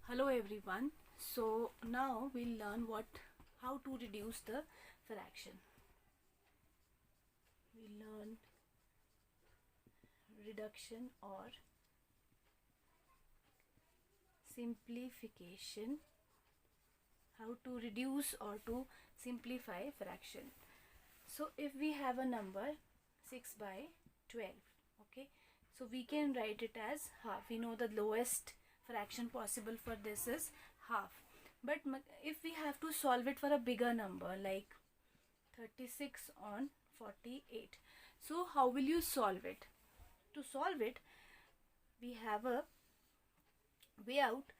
Hello everyone. So now we'll learn how to reduce the fraction. We'll learn reduction or simplification. How to reduce or to simplify fraction. So if we have a number 6 by 12, okay, so we can write it as half. We know the lowest fraction possible for this is half, but if we have to solve it for a bigger number like 36 on 48, so how will you solve it? To solve it, we have a way out.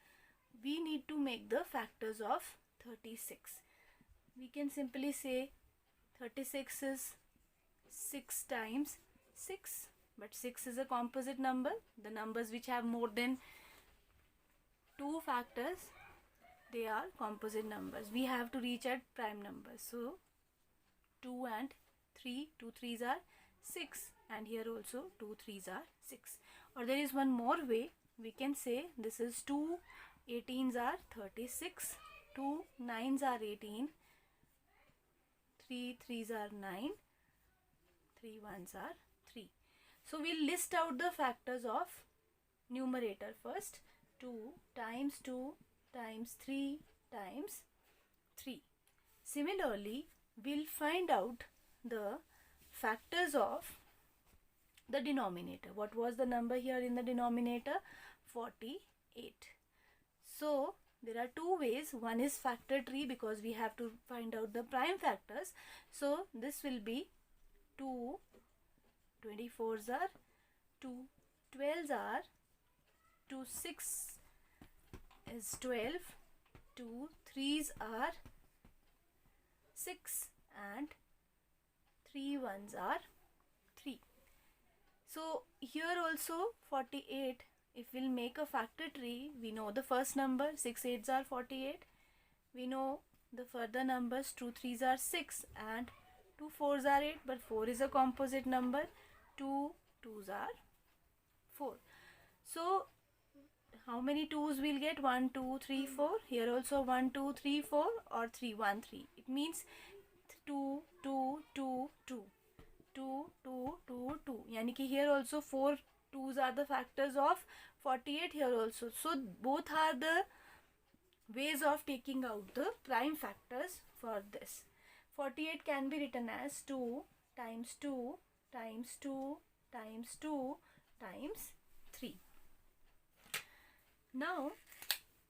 We need to make the factors of 36. We can simply say 36 is 6 times 6, but 6 is a composite number. The numbers which have more than 2 factors, they are composite numbers. We have to reach at prime numbers. So 2 and 3, 2 3s are 6, and here also 2 3s are 6. Or there is one more way. We can say this is 2 18s are 36, 2 9s are 18, 3 3s are 9, 3 1s are 3. So we'll list out the factors of numerator first. 2 times 2 times 3 times 3. Similarly, we'll find out the factors of the denominator. What was the number here in the denominator? 48. So there are two ways. One is factor tree, because we have to find out the prime factors. So this will be 2 24s are 2 12s are 2 6 is 12, 2 3s are 6, and 3 1s are 3. So here also 48, if we'll make a factor tree, we know the first number 6 8s are 48. We know the further numbers 2 3s are 6 and 2 4s are 8, but 4 is a composite number. 2 2s are 4. So how many 2s we'll get? 1 2 3 4. Here also 1 2 3 4 or 3 1 3. It means 2 2 2 2 2 2 2 2. Yani ki here also 4 2s are the factors of 48 here also. So both are the ways of taking out the prime factors for this. 48 can be written as 2 times 2 times 2 times 2 times 3. Now,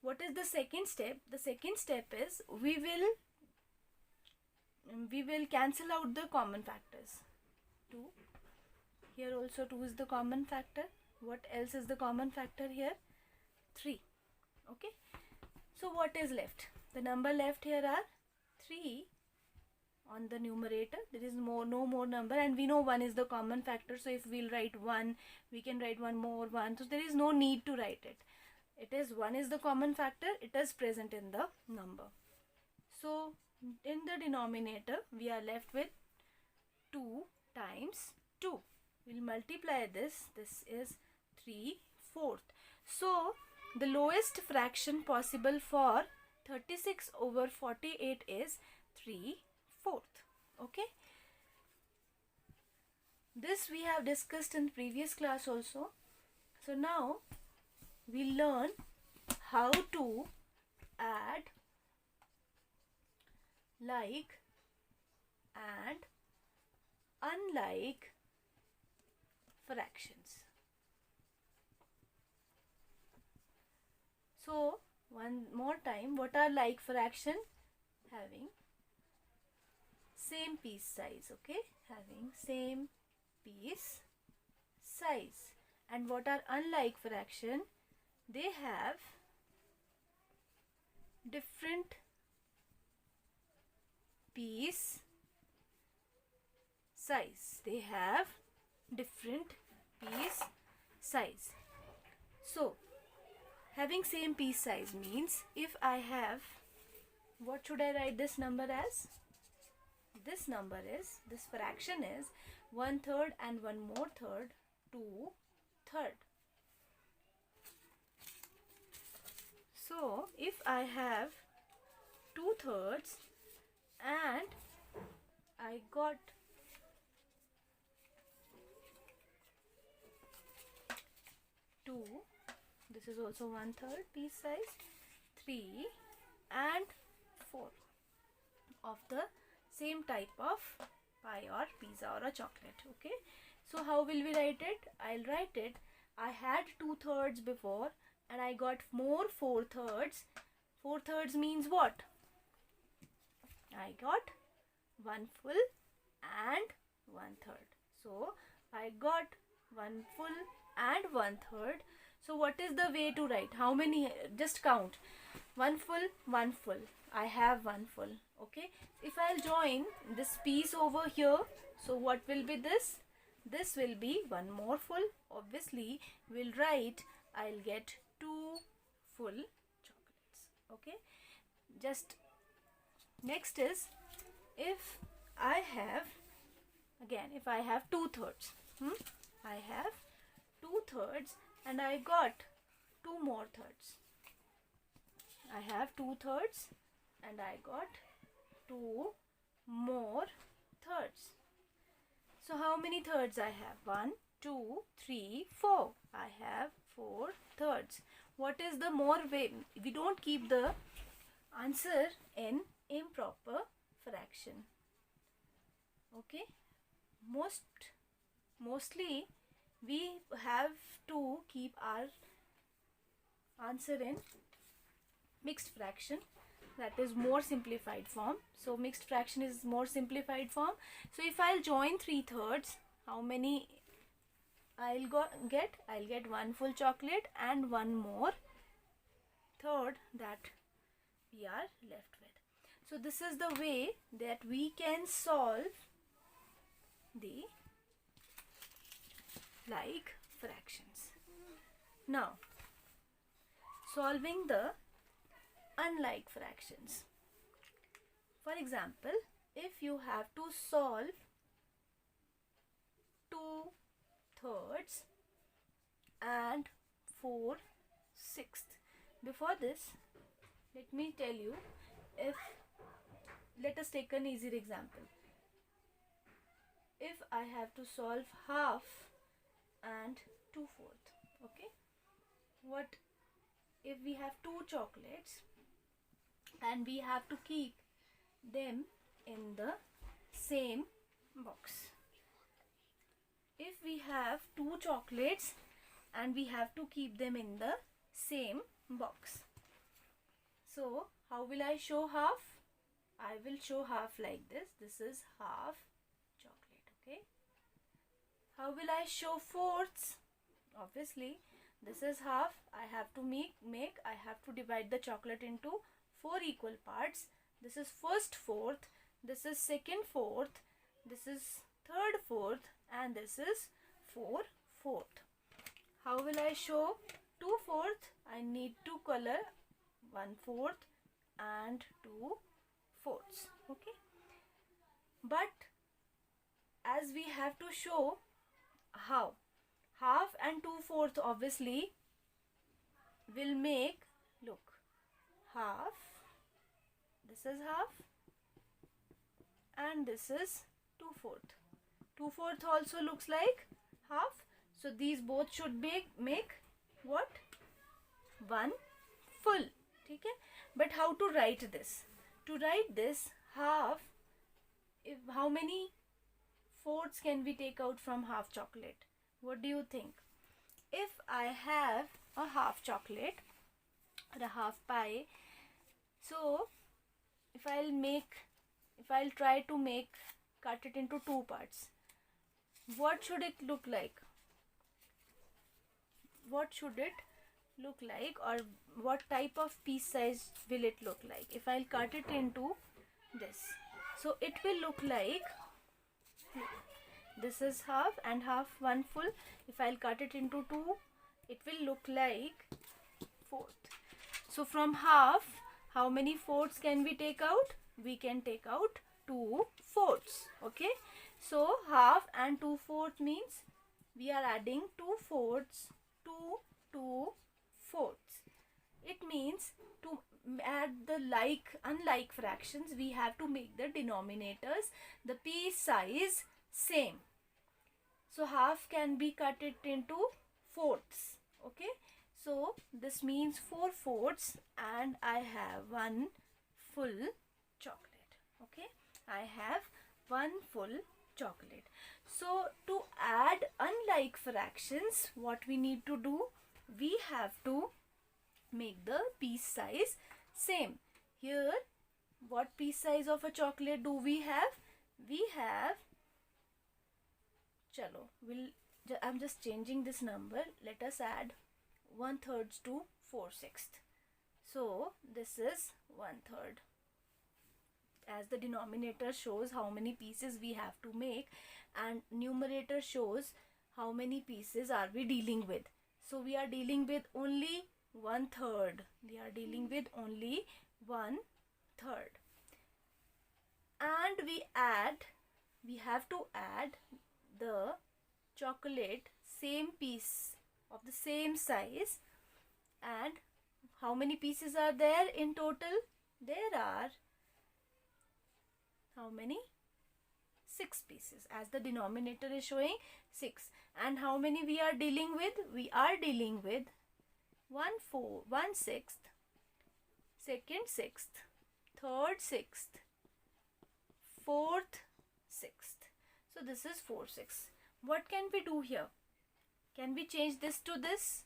what is the second step? The second step is we will cancel out the common factors. 2. Here also 2 is the common factor. What else is the common factor here? 3. Okay. So what is left? The number left here are 3 on the numerator. There is no more number, and we know 1 is the common factor. So if we'll write 1, we can write one more 1. So there is no need to write it. It is 1 is the common factor. It is present in the number. So in the denominator, we are left with 2 times 2. We'll multiply this. This is 3/4. So the lowest fraction possible for 36 over 48 is 3/4. Okay. This we have discussed in previous class also. So now we learn how to add, like and unlike fractions. So one more time, what are like fraction? Having same piece size, okay? Having same piece size. And what are unlike fraction? They have different piece size. They have different piece size. So having same piece size means if I have, what should I write this number as? This number is, this fraction is 1/3 and one more third, 2/3. So So if I have 2/3 and I got 2, this is also 1/3 piece size, 3 and 4 of the same type of pie or pizza or a chocolate. Okay, so how will we write it? I'll write it, I had 2/3 before and I got more 4/3. 4/3 means what? I got 1 full and 1/3. So I got 1 full and 1/3. So what is the way to write? How many? Just count. 1 full, 1 full. I have 1 full. Okay. If I'll join this piece over here, so what will be this? This will be 1 more full. Obviously, we'll write I'll get 2 full chocolates. Okay. Just next is, if I have, again, if I have 2/3, I have 2/3 and I got 2 more thirds. I have 2/3 and I got 2 more thirds. So how many thirds I have? 1, 2, 3, 4. I have 4 thirds. What is the more way? We don't keep the answer in improper fraction. Okay, mostly we have to keep our answer in mixed fraction, that is more simplified form. So mixed fraction is more simplified form. So if I'll join 3/3, how many I'll get? I'll get 1 full chocolate and 1 more third that we are left with. So this is the way that we can solve the like fractions. Now, solving the unlike fractions. For example, if you have to solve 2/3 and 4/6. Before this, let me tell you, let us take an easier example. If I have to solve half and 2/4, okay, what if we have 2 chocolates and we have to keep them in the same box? If we have 2 chocolates and we have to keep them in the same box, so how will I show half? I will show half like this. This is half chocolate. Okay, how will I show fourths? Obviously, this is half. I have to I have to divide the chocolate into 4 equal parts. This is first fourth, this is second fourth, this is third fourth, and this is 4/4. How will I show 2/4? I need to color 1/4 and 2/4. Okay, but as we have to show how half and 2/4 obviously will make, look, half, this is half and this is 2/4. 2/4 also looks like half, so these both should make what? 1 full. Okay, but how to write this? To write this half, how many fourths can we take out from half chocolate? What do you think? If I have a half chocolate or a half pie, so if I'll try to cut it into 2 parts, what should it look like? What should it look like, or what type of piece size will it look like? If I'll cut it into this, so it will look like, this is half and half, 1 full. If I'll cut it into 2, it will look like fourth. So from half, how many fourths can we take out? We can take out 2/4. Okay, so half and 2/4 means we are adding 2/4 to 2/4. It means to add the unlike fractions, we have to make the denominators, the piece size, same. So half can be cut it into fourths. Okay, so this means 4/4, and I have one full chocolate. Okay, I have one full chocolate. So to add unlike fractions, what we need to do, we have to make the piece size same. Here, what piece size of a chocolate do we have? We have, chalo, I'm just changing this number. Let us add 1/3 to 4/6. So this is 1/3. As the denominator shows how many pieces we have to make, and numerator shows how many pieces are we dealing with. So we are dealing with only 1/3. We are dealing with only 1/3. And we have to add the chocolate, same piece of the same size. And how many pieces are there in total? There are how many? 6 pieces, as the denominator is showing 6. And how many we are dealing with? We are dealing with 1/6, second 6th, third 6th, fourth 6th. So this is 4/6. What can we do here? Can we change this to this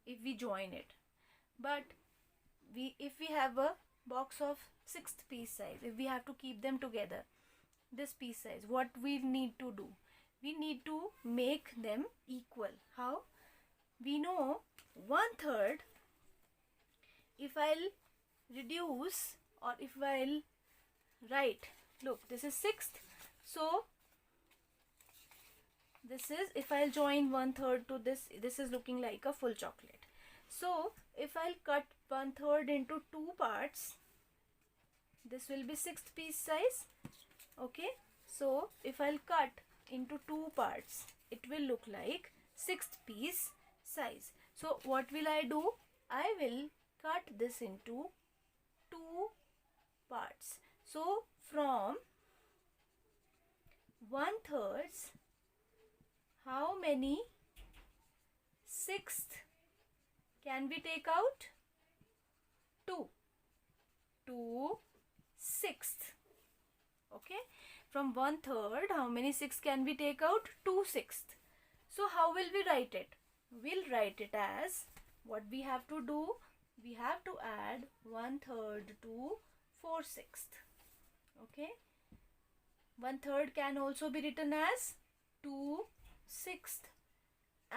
if we join it? But if we have a box of 6th piece size, if we have to keep them together, this piece size, what we need to do? We need to make them equal. How? We know 1/3, if I'll reduce, or if I'll write, look, this is 6th. So this is, if I'll join 1/3 to this, this is looking like a full chocolate. So if I'll cut 1/3 into 2 parts, this will be 6th piece size. Okay, so if I'll cut into 2 parts, it will look like 6th piece size. So what will I do? I will cut this into 2 parts. So from 1/3, how many 6th can we take out? 2. 2 6th. Okay, from 1/3, how many 6 can we take out? 2 6th. So how will we write it? We'll write it as, what we have to do, we have to add 1/3 to 4/6. Okay, 1/3 can also be written as 2 6th,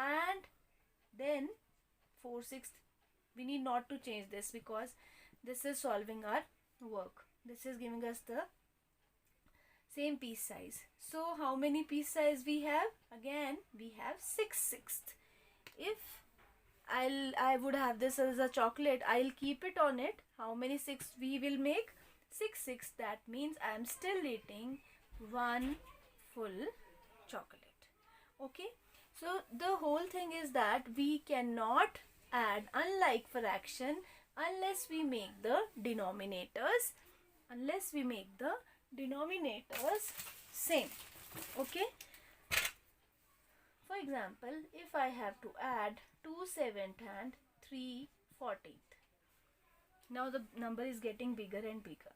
and then 4/6. We need not to change this because this is solving our work. This is giving us the same piece size. So how many piece size we have? Again, we have 6 6th. If I would have this as a chocolate, I'll keep it on it. How many 6 we will make? 6 6. That means I am still eating one full chocolate. Okay, so the whole thing is that we cannot add unlike fraction unless we make the denominators same. Okay, for example, if I have to add 2 7th and 3 14th, now the number is getting bigger and bigger.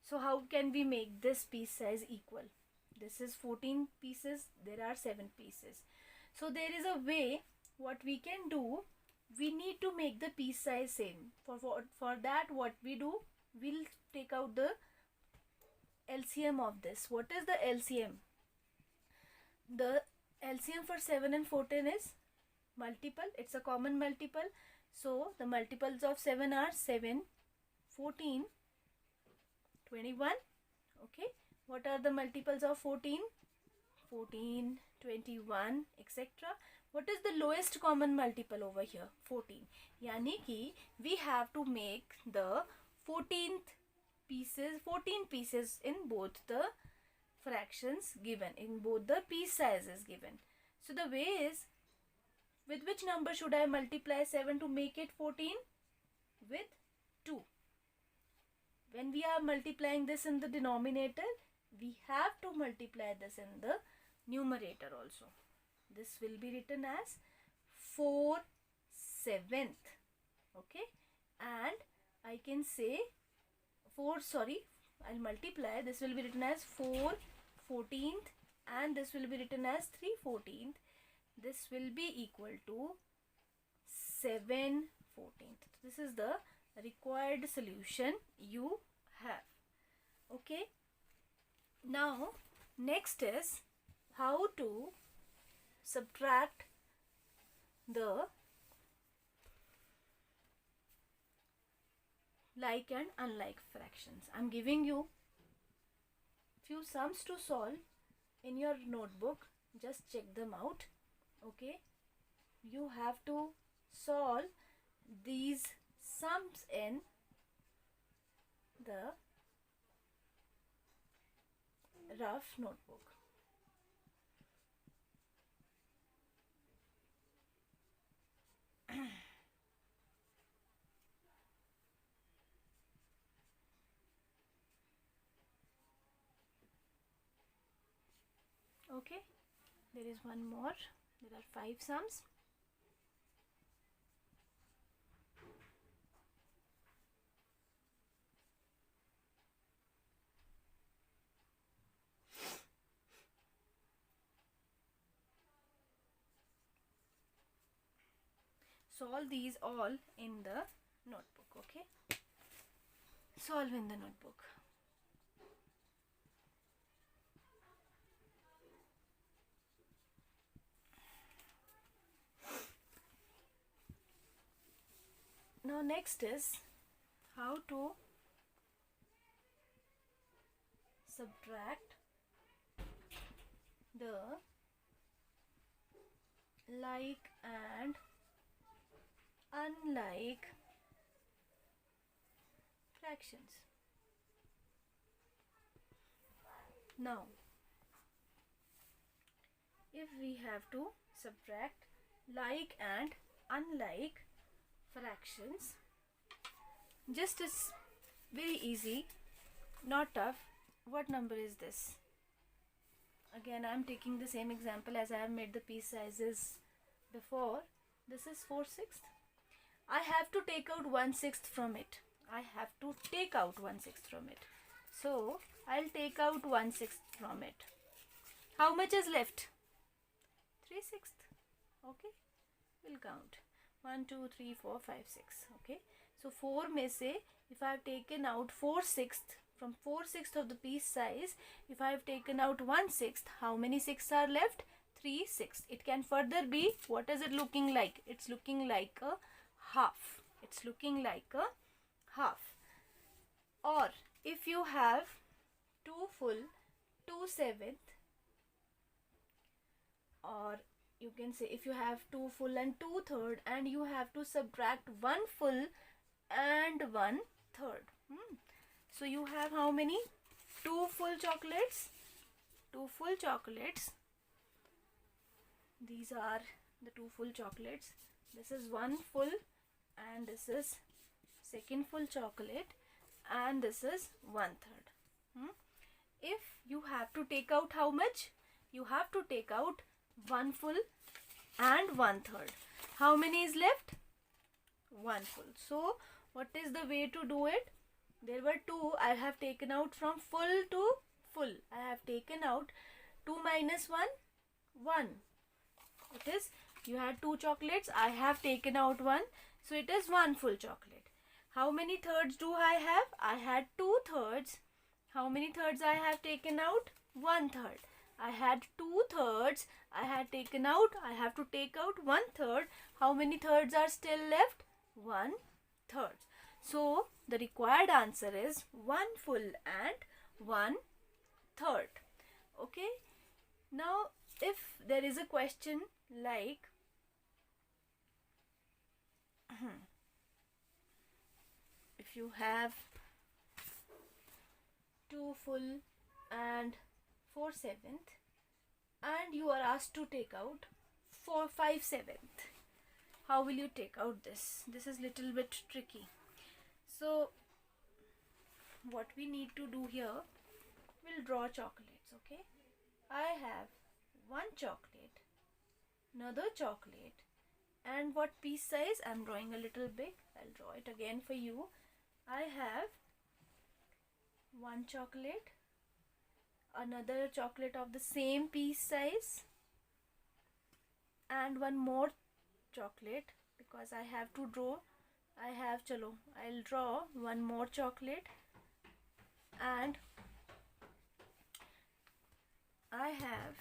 So how can we make this piece size equal? This is 14 pieces, there are 7 pieces. So there is a way what we can do. We need to make the piece size same. For that, what we do, we'll take out the LCM of this. What is the LCM? The LCM for 7 and 14 is multiple. It's a common multiple. So the multiples of 7 are 7, 14, 21. Okay. What are the multiples of 14? 14, 21, etc. What is the lowest common multiple over here? 14. Yani ki we have to make the 14 pieces in both the fractions given, in both the piece sizes given. So the way is, with which number should I multiply 7 to make it 14? with 2. When we are multiplying this in the denominator, we have to multiply this in the numerator also. This will be written as 4/7. Okay, and I can say I'll multiply. This will be written as 4/14, and this will be written as 3/14. This will be equal to 7/14. This is the required solution you have. Okay, now next is how to subtract the like and unlike fractions. I'm giving you few sums to solve in your notebook. Just check them out. Okay, you have to solve these sums in the rough notebook. Okay, there is one more. There are 5 sums. Solve these all in the notebook. Okay, solve in the notebook. Now next is how to subtract the like and unlike fractions. Now, if we have to subtract like and unlike fractions, just is very easy, not tough. What number is this? Again, I am taking the same example as I have made the piece sizes before. This is 4/6. I have to take out 1/6 from it. I have to take out 1/6 from it. So I'll take out 1/6 from it. How much is left? 3/6. Okay, we'll count 1 2 3 4 5 6. Okay, so 4 may say, if I have taken out 4/6 from 4/6 of the piece size, if I have taken out 1/6, how many 6 are left? 3/6. It can further be, what is it looking like? It's looking like a half. It's looking like a half. Or if you have 2 full, 2/7, or you can say if you have 2 full and 2/3, and you have to subtract 1 full and 1/3. So you have how many? 2 full chocolates. 2 full chocolates. These are the 2 full chocolates. This is 1 full, and this is second full chocolate, and this is 1/3. If you have to take out how much? You have to take out 1 full and 1/3. How many is left? 1 full. So what is the way to do it? There were 2. I have taken out from full to full. I have taken out 2 minus 1, 1. It is, you had 2 chocolates. I have taken out 1. So it is 1 full chocolate. How many thirds do I have? I had 2 thirds. How many thirds I have taken out? 1/3. I had 2 thirds. I had taken out. I have to take out 1/3. How many thirds are still left? 1/3. So the required answer is 1 full and 1/3. Okay. Now if there is a question like if you have 2 full and 4/7, and you are asked to take out 5/7, how will you take out this? This is little bit tricky. So what we need to do here, we'll draw chocolates. Okay, I have one chocolate, another chocolate, and what piece size? I'm drawing a little big. I'll draw it again for you. I have one chocolate, another chocolate of the same piece size, and one more chocolate, because I have to draw. I'll draw one more chocolate, and I have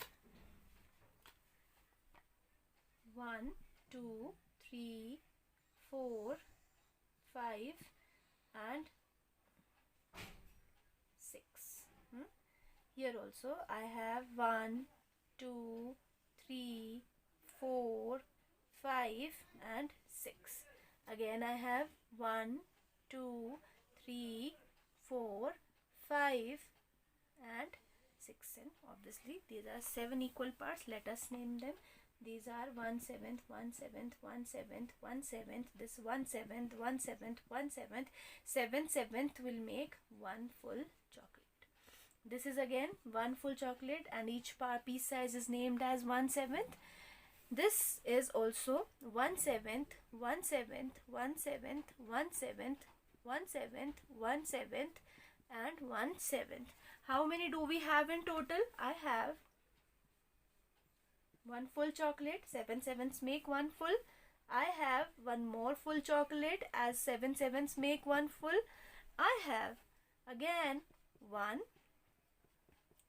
1, 2, 3, 4, 5 and 6. Here also I have 1, 2, 3, 4, 5 and 6. Again I have 1, 2, 3, 4, 5 and 6, and obviously these are 7 equal parts. Let us name them. These are 1/7, 1/7, 1/7, 1/7, this 1/7, 1/7, 1/7, 7/7 will make one full chocolate. This is again one full chocolate, and each piece size is named as 1/7. This is also 1/7, 1/7, 1/7, 1/7, 1/7, 1/7 and 1/7. How many do we have in total? I have one full chocolate. 7 sevens make one full. I have one more full chocolate, as 7 sevens make one full. I have again 1,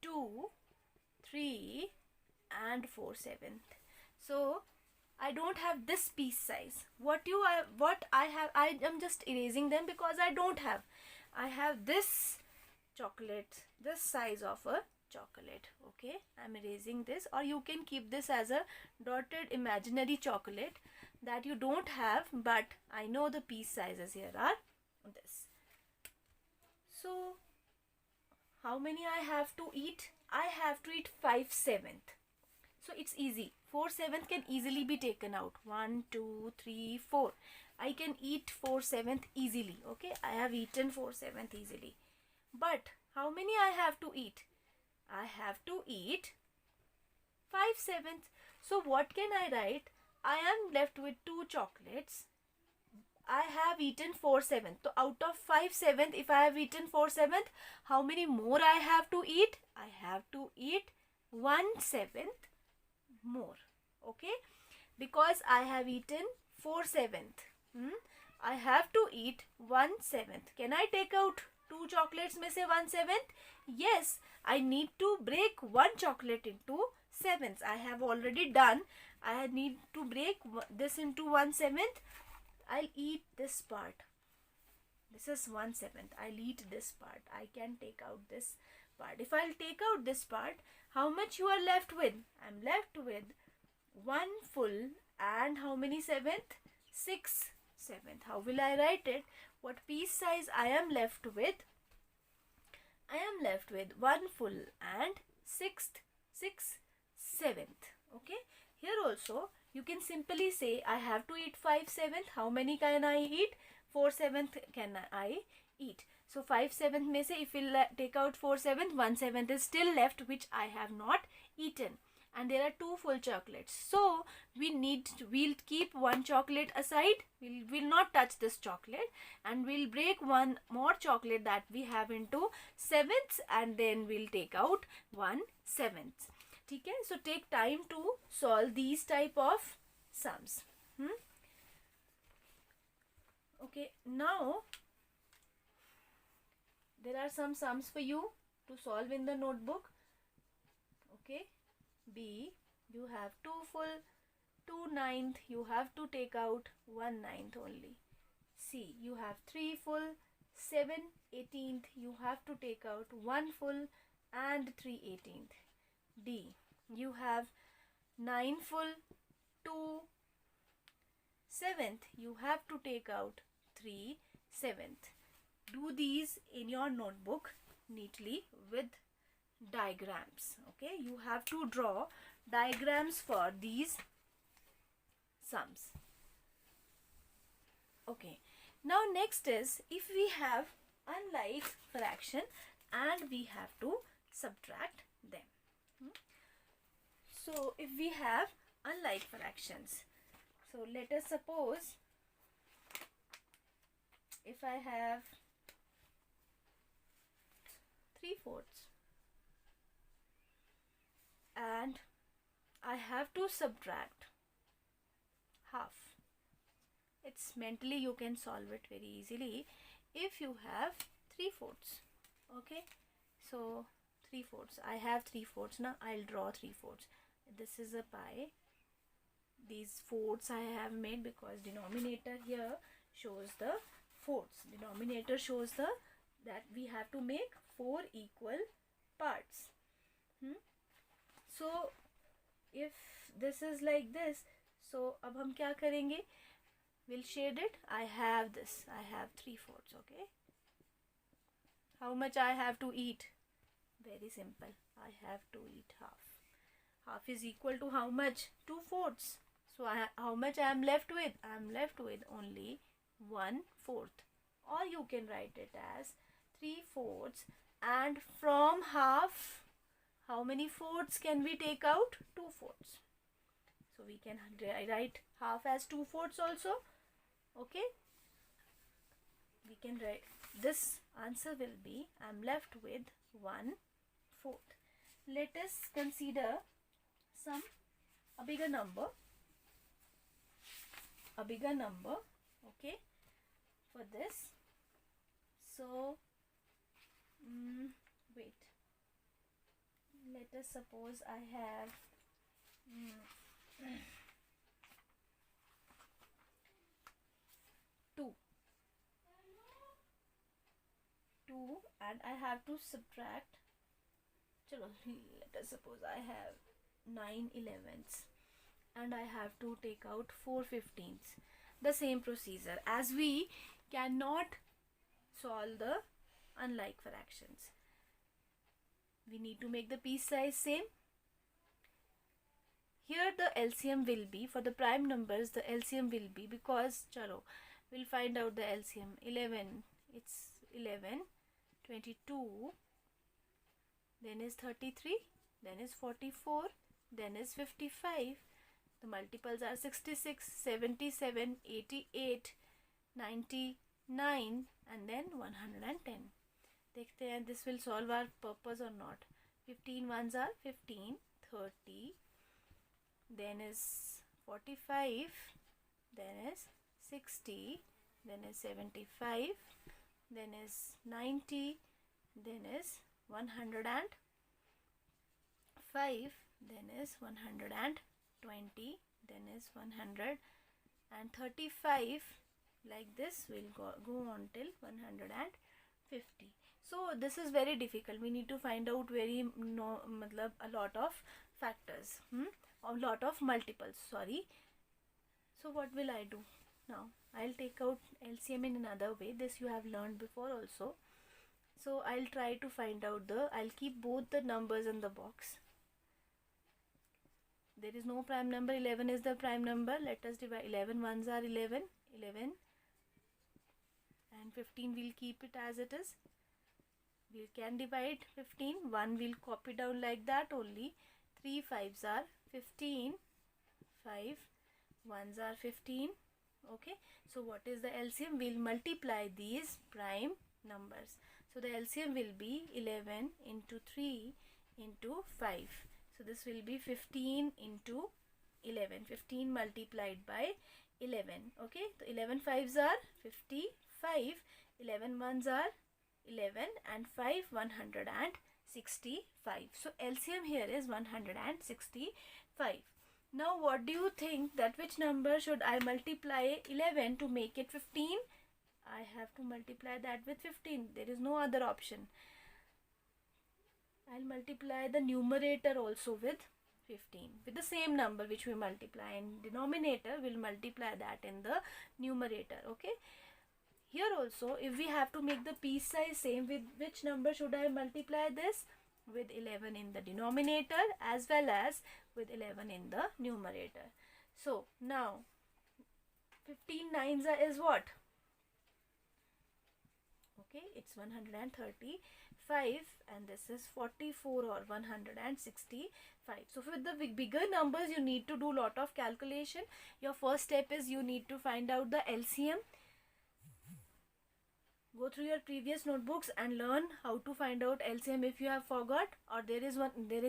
2, 3 and 4 seventh. So I don't have this piece size. I am just erasing them because I don't have. I have this chocolate, this size of a chocolate. Okay, I'm erasing this, or you can keep this as a dotted imaginary chocolate that you don't have, but I know the piece sizes here are this. So how many I have to eat? I have to eat 5/7. So it's easy. 4/7 can easily be taken out. 1, 2, 3, 4. I can eat 4/7 easily. Okay, I have eaten 4/7 easily. But how many I have to eat? I have to eat 5/7. So what can I write? I am left with 2 chocolates. I have eaten 4/7. So out of 5/7, if I have eaten 4/7, how many more I have to eat? I have to eat 1/7 more. Okay, because I have eaten 4/7. I have to eat 1/7. Can I take out 2 chocolates में से 1/7? Yes, I need to break 1 chocolate into 7s. I have already done. I need to break this into 1/7. I'll eat this part. This is 1/7. I'll eat this part. I can take out this part. If I'll take out this part, how much you are left with? I'm left with 1 full and how many 7th? 6/7. How will I write it? What piece size I am left with? I am left with 1 full and 6/7. Okay. Here also you can simply say I have to eat 5/7. How many can I eat? 4/7 can I eat. So 5/7 में से if we'll take out 4/7, 1/7 is still left, which I have not eaten. And there are 2 full chocolates. So we'll keep 1 chocolate aside. We'll not touch this chocolate, and we'll break 1 more chocolate that we have into 7ths, and then we'll take out 1/7. Okay, so take time to solve these type of sums. Okay, now there are some sums for you to solve in the notebook. Okay, B, you have 2 full, 2/9, you have to take out 1/9 only. C, you have 3 full, 7/18, you have to take out 1 full and 3/18. D, you have 9 full, 2/7, you have to take out 3/7. Do these in your notebook neatly with diagrams. Okay, you have to draw diagrams for these sums. Okay, Now next is, if we have unlike fraction and we have to subtract them. So if we have unlike fractions, so let us suppose if I have 3/4 and I have to subtract half. It's mentally you can solve it very easily if you have 3/4. Okay, so 3/4. I have 3/4 now. I'll draw 3/4. This is a pi. These fourths I have made because denominator here shows the fourths. Denominator shows the that we have to make 4 equal parts. So if this is like this, so अब हम क्या करेंगे? We'll shade it. I have this. I have 3/4. Okay. How much I have to eat? Very simple. I have to eat half. Half is equal to how much? 2/4. So how much I am left with? I am left with only 1/4. Or you can write it as 3/4. And from half, how many fourths can we take out? 2/4. So we can write half as 2/4 also. Okay. We can write this answer will be, I am left with 1/4. Let us consider a bigger number. Okay, for this. So wait, let us suppose I have 2 and I have to subtract. Chalo, let us suppose I have 9/11 and I have to take out 4/15. The same procedure, as we cannot solve the unlike fractions, we need to make the piece size same. Here the LCM will be, for the prime numbers the LCM will be, because chalo we'll find out the LCM. 11, it's 11, 22, then is 33, then is 44, then is 55. The multiples are 66, 77, 88, 99 and then 110. देखते हैं this will solve our purpose or not. 15 ones are 15, 30, then is 45, then is 60, then is 75, then is 90, then is 105, then is 120, then is 135. Like this will go on till 150. So this is very difficult. We need to find out a lot of factors, a lot of multiples, sorry. So what will I do now? I'll take out LCM in another way. This you have learned before also. So I'll try to find out I'll keep both the numbers in the box. There is no prime number. 11 is the prime number. Let us divide. 11 ones are 11, 11 and 15 we'll keep it as it is. We can divide 15. 1 will copy down like that only. 3 5s are 15. 5 1s are 15. Okay. So what is the LCM? We'll multiply these prime numbers. So the LCM will be 11 into 3 into 5. So this will be 15 into 11. 15 multiplied by 11. Okay. So 11 5s are 55. 11 1s are 11 and 5 165. So LCM here is 165. Now what do you think that which number should I multiply 11 to make it 15? I have to multiply that with 15. There is no other option. I'll multiply the numerator also with 15 with the same number which we multiply in denominator. We'll multiply that in the numerator. Okay. Here also, if we have to make the piece size same, with which number should I multiply this? With 11 in the denominator as well as with 11 in the numerator. So now 15 nines is what? Okay, it's 135 and this is 44 or 165. So with the bigger numbers you need to do lot of calculation. Your first step is you need to find out the LCM. Go through your previous notebooks and learn how to find out LCM if you have forgot, or there is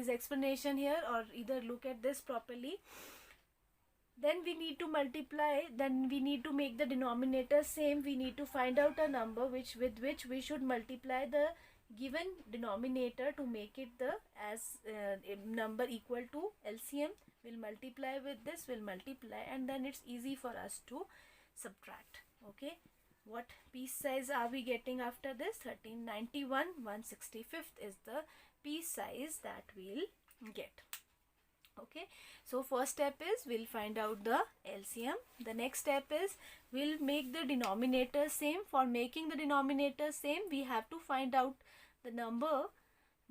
explanation here, or either look at this properly. Then we need to multiply, then we need to make the denominator same. We need to find out a number with which we should multiply the given denominator to make it the a number equal to LCM. We'll multiply with this, we'll multiply, and then it's easy for us to subtract. Okay, what piece size are we getting after this? 1391. 165th is the piece size that we'll get. Okay, so first step is we'll find out the LCM. The next step is we'll make the denominator same. For making the denominator same, we have to find out the number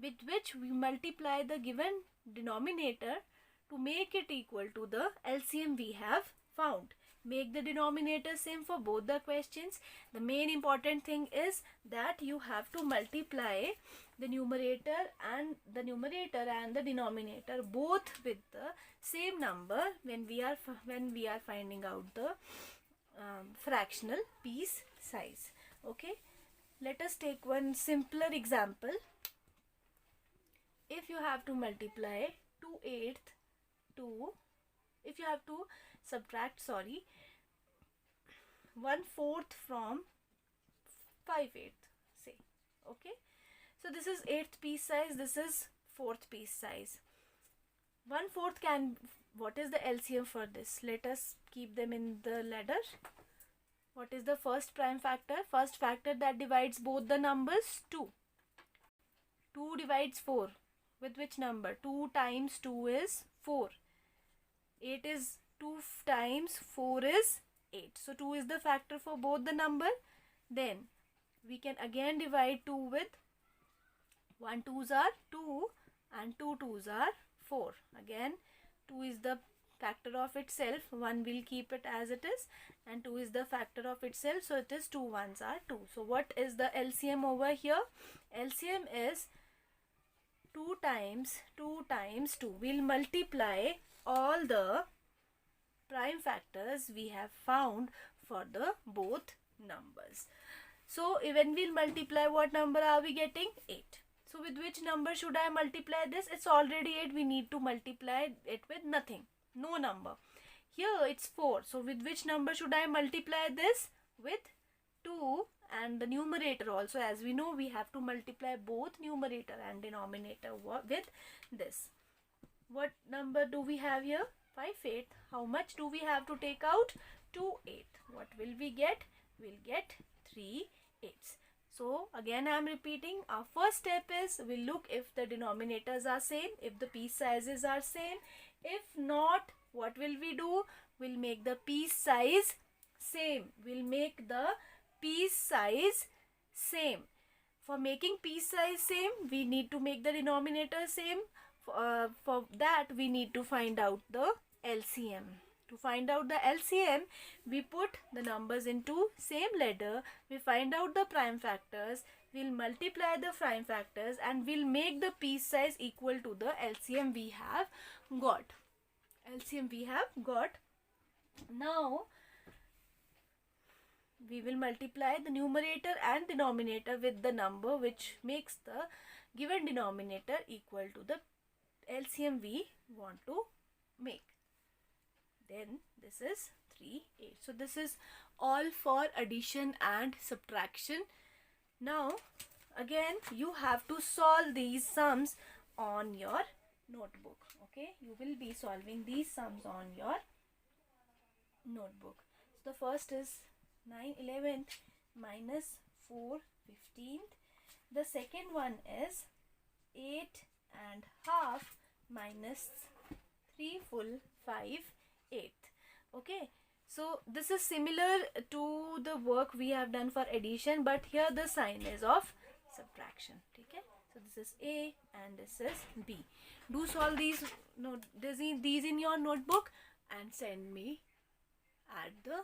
with which we multiply the given denominator to make it equal to the LCM we have found. Make the denominator same for both the questions. The main important thing is that you have to multiply the numerator and the denominator both with the same number when we are finding out the fractional piece size. Okay, let us take one simpler example. If you have to multiply 2/8 to, if you have to subtract 1/4 from 5/8, say. Okay, so this is 8th piece size, this is 4th piece size. 1/4 can, what is the LCM for this? Let us keep them in the ladder. What is the first prime factor? First factor that divides both the numbers? 2. 2 divides 4 with which number? 2 times 2 is 4. 8 is 2 times 4 is 8. So 2 is the factor for both the number. Then we can again divide 2 with 1 2s are 2 and 2 2s are 4. Again 2 is the factor of itself. 1 will keep it as it is, and 2 is the factor of itself. So it is 2 1s are 2. So what is the LCM over here? LCM is 2 times 2 times 2. We'll multiply all the prime factors we have found for the both numbers. So when we'll multiply, what number are we getting? 8. So with which number should I multiply this? It's already 8. We need to multiply it with nothing. No number. Here it's 4. So with which number should I multiply this? With 2, and the numerator also, as we know, we have to multiply both numerator and denominator with this. What number do we have here? 5/8. How much do we have to take out? 2/8. What will we get? We'll get 3/8. So again I am repeating, our first step is we'll look if the denominators are same, if the piece sizes are same. If not, what will we do? We'll make the piece size same. We'll make the piece size same. For making piece size same, we need to make the denominator same. For that we need to find out the LCM. To find out the LCM, we put the numbers into same ladder, we find out the prime factors, we'll multiply the prime factors, and we'll make the piece size equal to the LCM we have got. Now we will multiply the numerator and denominator with the number which makes the given denominator equal to the LCM we want to make. Then this is 3/8. So this is all for addition and subtraction. Now again you have to solve these sums on your notebook. Okay, you will be solving these sums on your notebook. So the first is 9/11 minus 4/15. The second one is 8.5 minus 3 full 5/8. Okay, so this is similar to the work we have done for addition, but here the sign is of subtraction. Okay, so this is A and this is B. Do solve these in your notebook and send me at the